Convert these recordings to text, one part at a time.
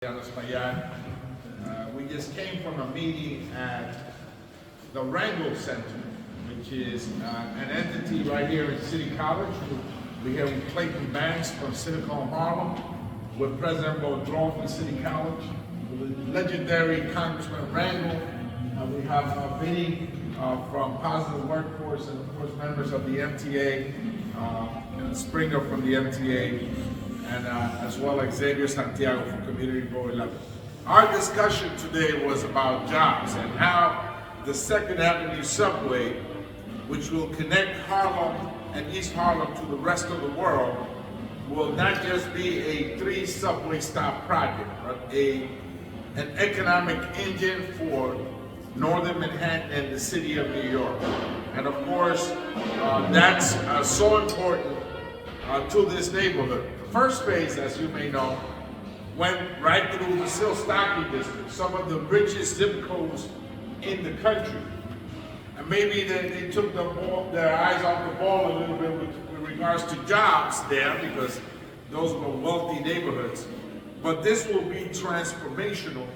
Adriano Espaillat. We just came from a meeting at the Roundtable Center, which is an entity right here in City College. We're here with Clayton Banks from Silicon Harlem, with President Boudreaux from City College, with legendary Congressman Randall. We have Vinny from Positive Workforce, and of course members of the MTA, and Springer from the MTA, and as well as Xavier Santiago from Community Board 11. Our discussion today was about jobs and how the 2nd Avenue subway, which will connect Harlem and East Harlem to the rest of the world, will not just be a 3 subway stop project, but an economic engine for Northern Manhattan and the city of New York. And of course, that's so important to this neighborhood. The first phase, as you may know, went right through the Silk-Stocking district, some of the richest zip codes in the country. And maybe they took their eyes off the ball a little bit with regards to jobs there, because those were wealthy neighborhoods. But this will be transformational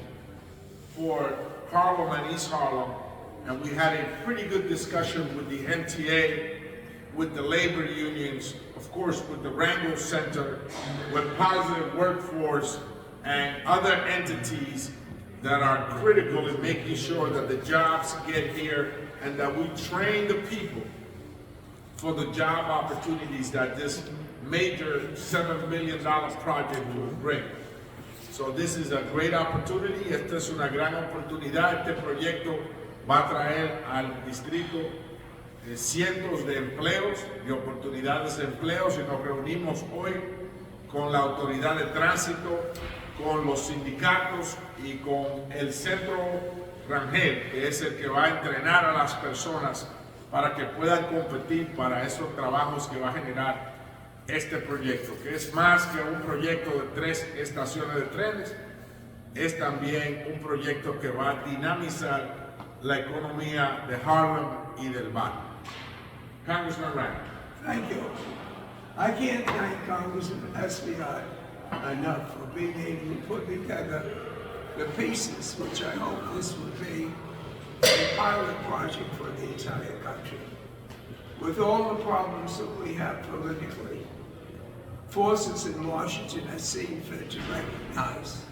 for Harlem and East Harlem. And we had a pretty good discussion with the MTA, with the labor unions, of course with the Roundtable Center, with Positive Workforce, and other entities that are critical in making sure that the jobs get here and that we train the people for the job opportunities that this major $7 billion project will bring. So this is a great opportunity. Esta es una gran oportunidad. Este proyecto va a traer al distrito cientos de empleos, de oportunidades de empleos, y nos reunimos hoy con la autoridad de tránsito, con los sindicatos y con el centro Rangel, que es el que va a entrenar a las personas para que puedan competir para esos trabajos que va a generar este proyecto, que es más que un proyecto de 3 estaciones de trenes, es también un proyecto que va a dinamizar la economía de Harlem y del barrio. Congressman Randall. Thank you. I can't thank Congressman Espaillat enough for being able to put together the pieces, which I hope this will be a pilot project for the entire country. With all the problems that we have politically, forces in Washington have seen fit to recognize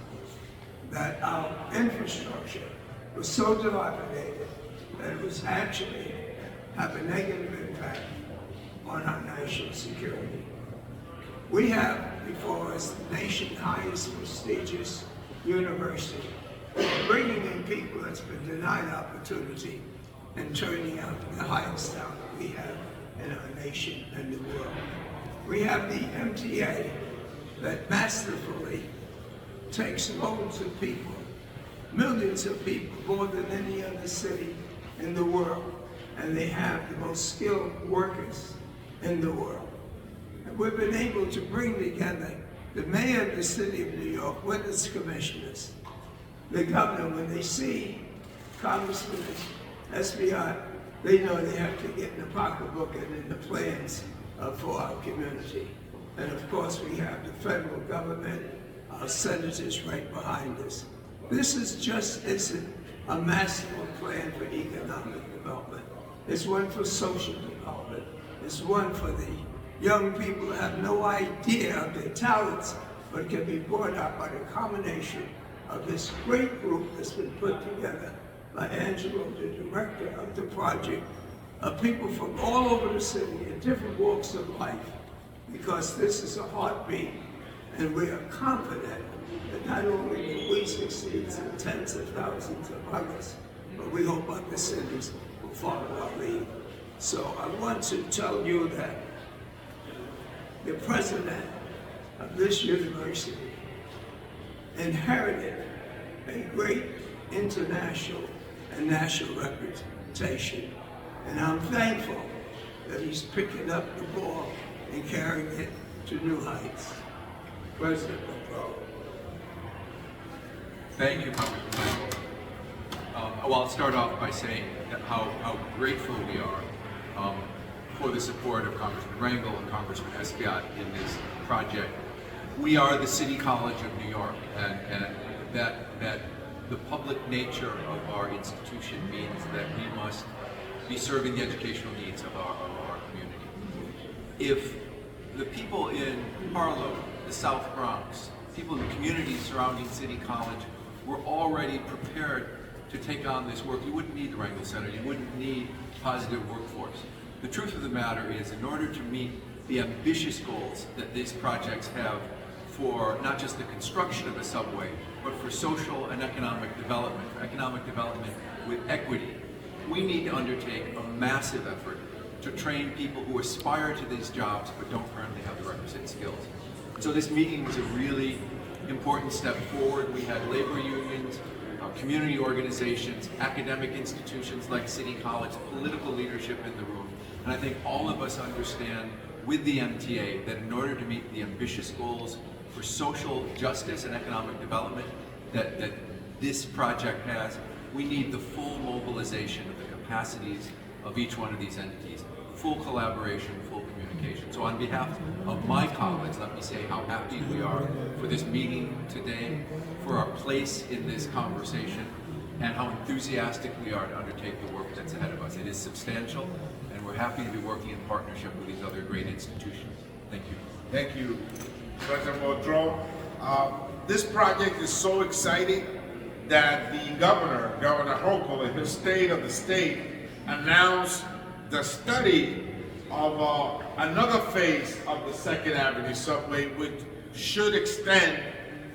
that our infrastructure was so dilapidated that it was actually have a negative impact on our national security. We have before us the nation's highest prestigious university, bringing in people that's been denied opportunity and turning out the highest talent we have in our nation and the world. We have the MTA that masterfully takes loads of people, millions of people, more than any other city in the world. And they have the most skilled workers in the world. And we've been able to bring together the mayor of the city of New York with its commissioners, the governor. When they see Congressman Espaillat, they know they have to get in the pocketbook and in the plans for our community. And of course we have the federal government, our senators right behind us. This isn't a masterful plan for economic development. It's one for social development. It's one for the young people who have no idea of their talents, but can be brought up by the combination of this great group that's been put together by Angelo, the director of the project, of people from all over the city in different walks of life, because this is a heartbeat, and we are confident that not only will we succeed in tens of thousands of others, but we hope other cities follow our lead. So I want to tell you that the president of this university inherited a great international and national reputation. And I'm thankful that he's picking up the ball and carrying it to new heights. President Boudreaux. Thank you, Congressman Randall. Well, I'll start off by saying how grateful we are for the support of Congressman Randall and Congressman Espaillat in this project. we are the City College of New York, and that the public nature of our institution means that we must be serving the educational needs of our community. If the people in Harlem, the South Bronx, people in the communities surrounding City College were already prepared to take on this work, you wouldn't need the Rangel Center, you wouldn't need positive workforce. The truth of the matter is, in order to meet the ambitious goals that these projects have for not just the construction of a subway, but for social and economic development, with equity, we need to undertake a massive effort to train people who aspire to these jobs but don't currently have the requisite skills. So this meeting was a really important step forward. We had labor unions, community organizations, academic institutions like City College, political leadership in the room. And I think all of us understand with the MTA that in order to meet the ambitious goals for social justice and economic development that this project has, we need the full mobilization of the capacities of each one of these entities, full collaboration, full communication. So on behalf of my colleagues, let me say how happy we are for this meeting today, for our place in this conversation, and how enthusiastic we are to undertake the work that's ahead of us. It is substantial, and we're happy to be working in partnership with these other great institutions. Thank you. Thank you, President Boudreaux. This project is so exciting that the Governor Hochul, in his State of the State, announced the study of another phase of the Second Avenue subway, which should extend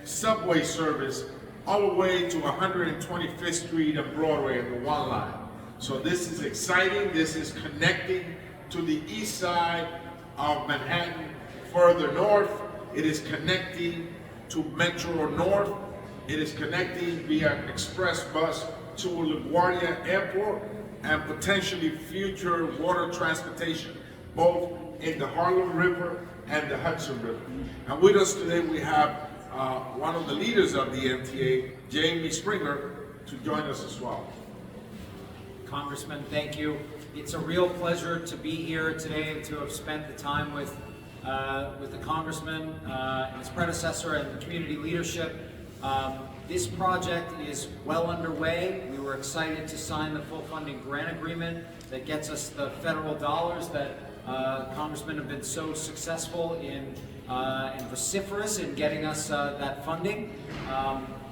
subway service all the way to 125th Street and Broadway in the one line. So this is exciting. This is connecting to the east side of Manhattan further north. It is connecting to Metro North. It is connecting via an express bus to LaGuardia Airport and potentially future water transportation, both in the Harlem River and the Hudson River. And with us today we have one of the leaders of the MTA, Jamie Springer, to join us as well. Congressman, thank you. It's a real pleasure to be here today and to have spent the time with the Congressman and his predecessor and the community leadership. This project is well underway. We were excited to sign the full funding grant agreement that gets us the federal dollars that Congressmen have been so successful in and vociferous in getting us that funding.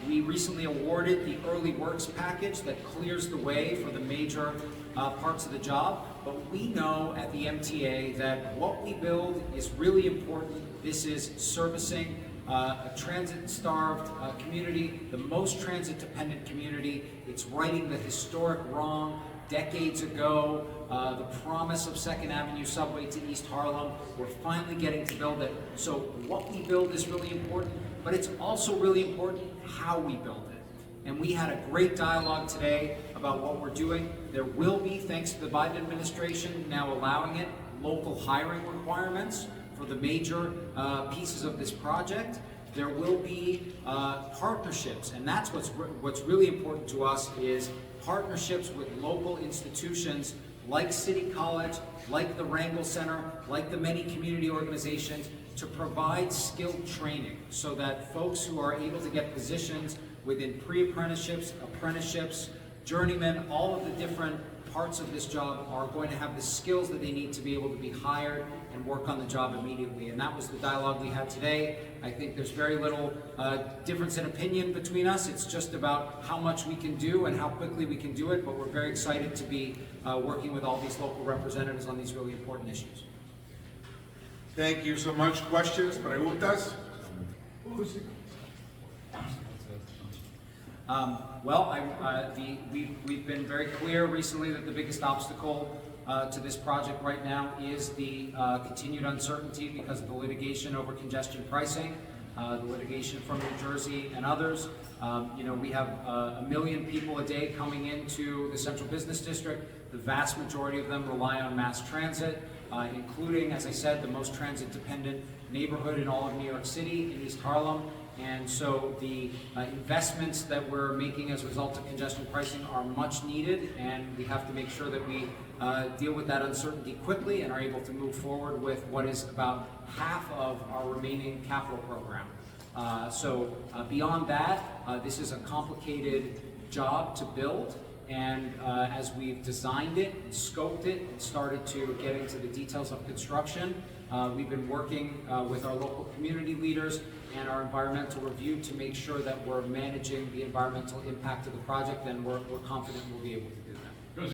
We recently awarded the early works package that clears the way for the major parts of the job. But we know at the MTA that what we build is really important. This is servicing a transit-starved community, the most transit-dependent community. It's righting the historic wrong decades ago, the promise of Second Avenue subway to East Harlem. We're finally getting to build it. So what we build is really important, but it's also really important how we build it. And we had a great dialogue today about what we're doing. There will be, thanks to the Biden administration now allowing it, local hiring requirements for the major pieces of this project. There will be partnerships, and that's what's really important to us is partnerships with local institutions like City College, like the Rangel Center, like the many community organizations to provide skilled training so that folks who are able to get positions within pre-apprenticeships, apprenticeships, journeymen, all of the different parts of this job are going to have the skills that they need to be able to be hired and work on the job immediately. And that was the dialogue we had today. I think there's very little difference in opinion between us. It's just about how much we can do and how quickly we can do it, but we're very excited to be working with all these local representatives on these really important issues. Thank you so much. Questions? Preguntas? We've been very clear recently that the biggest obstacle to this project right now is the continued uncertainty because of the litigation over congestion pricing, the litigation from New Jersey and others. We have 1 million people a day coming into the Central Business District. The vast majority of them rely on mass transit, including, as I said, the most transit-dependent neighborhood in all of New York City, in East Harlem. And so the investments that we're making as a result of congestion pricing are much needed, and we have to make sure that we deal with that uncertainty quickly and are able to move forward with what is about half of our remaining capital program. Beyond that, this is a complicated job to build, and as we've designed it, and scoped it, and started to get into the details of construction, we've been working with our local community leaders and our environmental review to make sure that we're managing the environmental impact of the project, and we're confident we'll be able to